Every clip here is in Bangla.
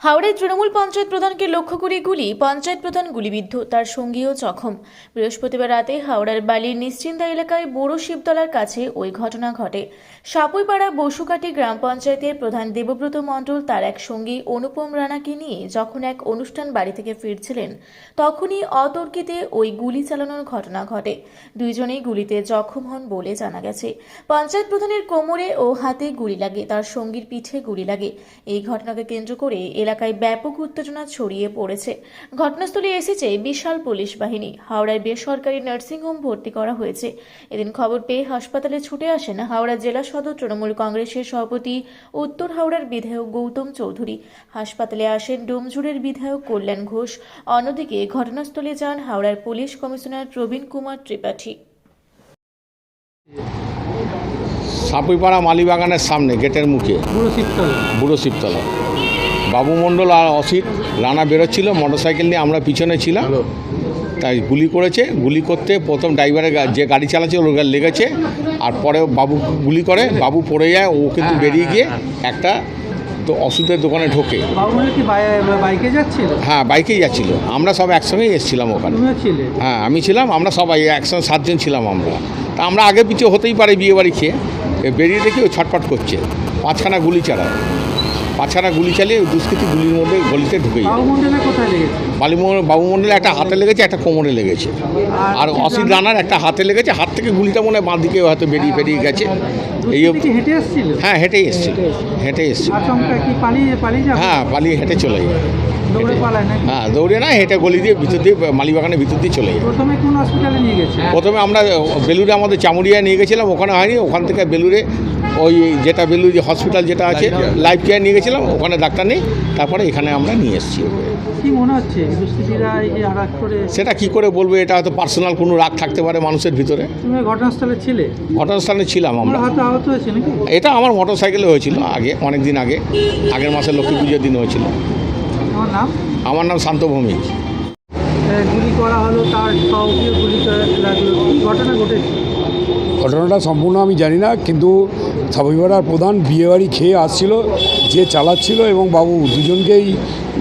হাওড়ায় তৃণমূল পঞ্চায়েত প্রধানকে লক্ষ্য করে গুলি, পঞ্চায়েত প্রধান গুলিবিদ্ধ, তার সঙ্গীও জখম। বৃহস্পতিবার রাতে হাওড়ার বালির নিশ্চিন্দা এলাকায় বড় শিবতলার কাছে ওই ঘটনা ঘটে। সাপুইপাড়া বসুকাটি গ্রাম পঞ্চায়েতের প্রধান দেবব্রত মণ্ডল তার এক সঙ্গী অনুপম রানাকে নিয়ে যখন এক অনুষ্ঠান বাড়ি থেকে ফিরছিলেন, তখনই অতর্কিতে ওই গুলি চালানোর ঘটনা ঘটে। দুইজনেই গুলিতে জখম হন বলে জানা গেছে। পঞ্চায়েত প্রধানের কোমরে ও হাতে গুলি লাগে, তার সঙ্গীর পিঠে গুলি লাগে। এই ঘটনাকে কেন্দ্র করে এলাকায় ব্যাপক উত্তেজনা ছড়িয়ে পড়েছে। ঘটনাস্থলে এসেছে বিশাল পুলিশ বাহিনী। হাওড়ায় বেসরকারি নার্সিংহোম ভর্তি করা হয়েছে। এদিন খবর পেয়ে হাসপাতালে ছুটে আসেন হাওড়া জেলা সদর তৃণমূল কংগ্রেসের সভাপতি উত্তর হাওড়ার বিধায়ক গৌতম চৌধুরী। হাসপাতালে আসেন ডোমজুড়ের বিধায়ক কল্যাণ ঘোষ। অন্যদিকে ঘটনাস্থলে যান হাওড়ার পুলিশ কমিশনার প্রবীণ কুমার ত্রিপাঠী। সাপুইপাড়া মালিবাগানের সামনে গেটের মুখে বুড়ো শিবতলা বাবু মণ্ডল আর অসিত রানা বেরোচ্ছিল মোটরসাইকেল নিয়ে, আমরা পিছনে ছিলাম। তাই গুলি করেছে। গুলি করতে প্রথম ড্রাইভারের যে গাড়ি চালাচ্ছে ওর গায়ে লেগেছে, আর পরে বাবু গুলি করে, বাবু পড়ে যায়। ও কিন্তু বেরিয়ে গিয়ে একটা তো ওষুধের দোকানে ঢোকে। হ্যাঁ, বাইকেই যাচ্ছিল। আমরা সব একসঙ্গেই এসেছিলাম ওখানে। হ্যাঁ, আমি ছিলাম, আমরা সবাই একসঙ্গে 7 জন ছিলাম আমরা। তা আমরা আগে পিছিয়ে হতেই পারে বিয়ে বাড়ি খেয়ে। বেরিয়ে দেখি ও ছটফট করছে, 5খানা গুলি চালায়। 5খানা গুলি চালিয়ে দুষ্কৃতী গুলির মধ্যে গলিতে ঢুকে যায়। বাবু মণ্ডলের একটা হাতে লেগেছে, একটা কোমরে লেগেছে। আর অসিত রানার একটা হাতে লেগেছে। হাত থেকে গুলিটা মনে হয় বাঁ দিকে হয়তো বেরিয়ে গেছে। এই হ্যাঁ, হেঁটেই এসেছিল। হ্যাঁ, পালিয়ে হেঁটে চলে যায়। হ্যাঁ, দৌড়ে না, হেঁটে গলি দিয়ে ভিতর দিয়ে মালিবাগানের ভিতর দিয়ে চলে যায়। প্রথমে আমরা বেলুড়ে আমাদের চামুরিয়ায় নিয়ে গেছিলাম, ওখানে হয়নি। ওখান থেকে বেলুড়ে ওই যেটা বেলুড় হসপিটাল যেটা আছে লাইফ কেয়ার নিয়ে গেছিলাম, ওখানে ডাক্তার নেই। তারপরে এখানে আমরা নিয়ে এসেছি। কি মনে হচ্ছে সেটা কি করে বলবো, এটা হয়তো পার্সোনাল কোনো রাগ থাকতে পারে মানুষের ভিতরে। ঘটনাস্থলে ছিলে? ঘটনাস্থলে ছিলাম আমরা। আহত হয়েছে নাকি? এটা আমার মোটর সাইকেলে হয়েছিল আগে, অনেক দিন আগে, আগের মাসে লক্ষ্মী পুজোর দিন হয়েছিল। আমার নাম শান্ত ভৌমিক। গুলি করা হলো, তার সহযোগী গুলি লাগলো, কি ঘটনা ঘটেছে? ঘটনাটা সম্পূর্ণ আমি জানি না, কিন্তু সাপুইপাড়ার প্রধান বিয়েবাড়ি খেয়ে আসছিল, যে চালাচ্ছিল এবং বাবু দুজনকেই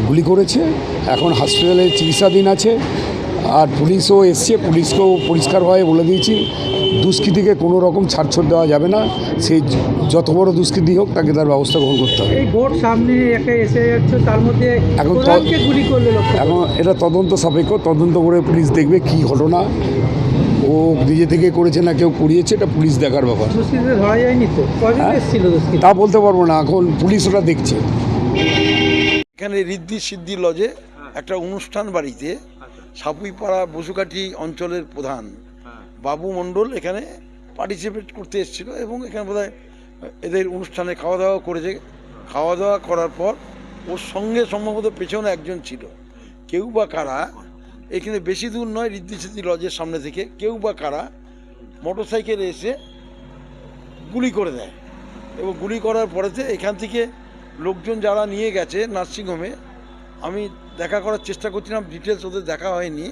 গুলি করেছে। এখন হসপিটালে চিকিৎসাধীন আছে। আর পুলিশও এসছে, পুলিশকেও পরিষ্কারভাবে বলে দিয়েছি দুষ্কৃতীকে কোনো রকম ছাড়ছাড় দেওয়া যাবে না। সে যত বড় দুষ্কৃতী হোক, তাকে তার ব্যবস্থা গ্রহণ করতে হবে। এই ভোট সামনে একটা এসে যাচ্ছে, তার মধ্যে এখন গুলি করলো। এখন এটা তদন্ত সাপেক্ষ, তদন্ত করে পুলিশ দেখবে কি ঘটনা। ও নিজে থেকে করেছে না কেউ করিয়েছে, এটা পুলিশ দেখার ব্যাপার। ধরা যায়নি তো, তা বলতে পারবো না, এখন পুলিশ ওটা দেখছে। এখানে ঋদ্ধি সিদ্ধি লজে একটা অনুষ্ঠান বাড়িতে সাপুইপাড়া বসুকাঠি অঞ্চলের প্রধান বাবু মণ্ডল এখানে পার্টিসিপেট করতে এসেছিল, এবং এখানে বোধহয় এদের অনুষ্ঠানে খাওয়া দাওয়া করেছে। খাওয়া দাওয়া করার পর ওর সঙ্গে সম্ভবত পেছনে একজন ছিল। কেউ বা কারা, এখানে বেশি দূর নয়, ঋদ্ধি সিদ্ধি লজের সামনে থেকে কেউ বা কারা মোটর সাইকেলে এসে গুলি করে দেয়। এবং গুলি করার পরেতে এখান থেকে লোকজন যারা নিয়ে গেছে নার্সিংহোমে, আমি দেখা করার চেষ্টা করছিলাম, ডিটেলস ওদের দেখা হয়নি,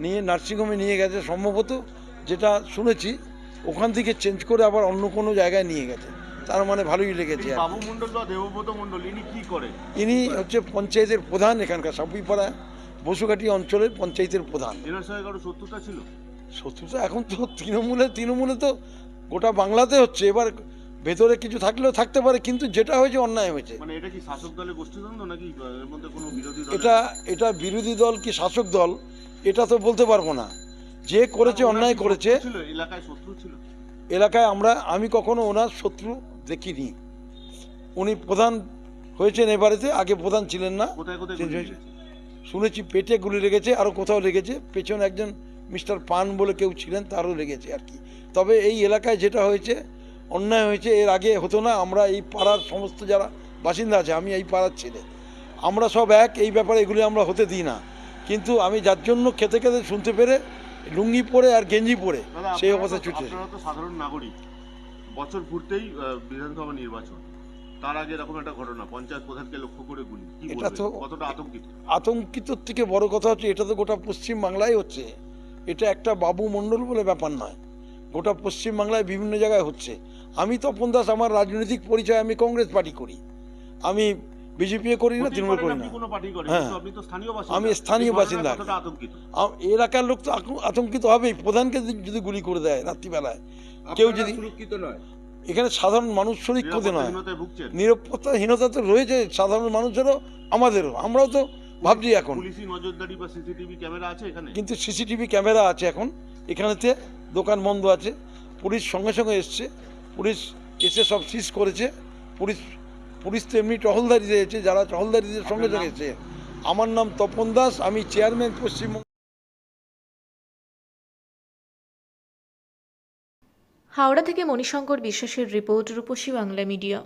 নিয়ে নার্সিংহোমে নিয়ে গেছে সম্ভবত, যেটা শুনেছি ওখান থেকে চেঞ্জ করে আবার অন্য কোনো জায়গায় নিয়ে গেছে। তার মানে ভালোই লেগেছে। বাবু মণ্ডল বা দেবব্রত মণ্ডল ইনি কি করে? ইনি হচ্ছে পঞ্চায়েতের প্রধান, এখানকার সাপুইপাড়া বসুকাঠি অঞ্চলের পঞ্চায়েতের প্রধান। এনার সঙ্গে কারো শত্রুতা ছিল? শত্রুতা এখন তো তৃণমূলে তো গোটা বাংলাতে হচ্ছে। এবার ভেতরে কিছু থাকলেও থাকতে পারে, কিন্তু যেটা হয়েছে অন্যায় হয়েছে। মানে এটা কি শাসক দলের গোষ্ঠীদ্বন্দ্ব নাকি এর মধ্যে কোনো বিরোধী দল? এটা বিরোধী দল কি শাসক দল এটা তো বলতে পারবো না। যে করেছে অন্যায় করেছে। এলাকায় শত্রু ছিল? এলাকায় আমি কখনো ওনার শত্রু দেখিনি। উনি প্রধান হয়েছেন এবারেতে, আগে প্রধান ছিলেন না। কোথায় শুনেছি পেটে গুলি লেগেছে, আরও কোথাও লেগেছে, পেছনে একজন মিস্টার পান বলে কেউ ছিলেন, তারও লেগেছে আর কি। তবে এই এলাকায় যেটা হয়েছে অন্যায় হয়েছে, এর আগে হতো না। আমরা এই পাড়ার সমস্ত যারা বাসিন্দা আছে, আমি এই পাড়ার ছেলে, আমরা সব এক, এই ব্যাপারে এগুলি আমরা হতে দিই না। কিন্তু আমি যার জন্য খেতে খেতে শুনতে পেরে লুঙ্গি পরে আর গেঞ্জি পরে সেই অবস্থা ছুটে। আপনারা তো সাধারণ নাগরিক, বছর ঘুরতেই বিধানসভা নির্বাচন, তার আগে এরকম একটা ঘটনা, পঞ্চায়েত প্রধানকে লক্ষ্য করে গুলি, এটা তো কতটা আতঙ্কিত থেকে বড় কথা হচ্ছে, এটা তো গোটা পশ্চিম বাংলায় হচ্ছে। এটা একটা বাবু মণ্ডল বলে ব্যাপার নয়, গোটা পশ্চিম বাংলায় বিভিন্ন জায়গায় হচ্ছে। আমি তপন দাস, আমার রাজনৈতিক পরিচয়, আমি কংগ্রেস পার্টি করি। আমি বিজেপি করি না, তৃণমূল করি না। আপনি কোনো পার্টি করেন, হ্যাঁ। কিন্তু আপনি তো স্থানীয় বাসিন্দা। আমি স্থানীয় এই ঘটনায় বাসিন্দা। কতটা আতঙ্কিত? এলাকার লোক তো আতঙ্কিত হবেই। প্রধানকে যদি গুলি করে দেয় রাত্রিবেলায়, কেউ যদি সুরক্ষিত নয়। এখানে সাধারণ মানুষ সুরক্ষিত নয়, নিরাপত্তাহীনতায় ভুগছেন। নিরাপত্তাহীনতা তো রয়েছে সাধারণ মানুষেরও, আমাদেরও। আমরাও তো ভাবছি এখন, পুলিশি নজরদারি বা সিসিটিভি ক্যামেরা আছে এখানে? কিন্তু সিসিটিভি ক্যামেরা আছে এখন এখানেতে, দোকান বন্ধ আছে, পুলিশ সঙ্গে সঙ্গে এসছে, পুলিশ এসে সব সিজ করেছে। পুলিশ তো এমনি টহলদারি দিয়েছে, যারা টহলদারিদের সঙ্গে সঙ্গে এসেছে। আমার নাম তপন দাস, আমি চেয়ারম্যান পশ্চিমবঙ্গ। হাওড়া থেকে মণিশঙ্কর বিশ্বাসের রিপোর্ট, রূপসী বাংলা মিডিয়া।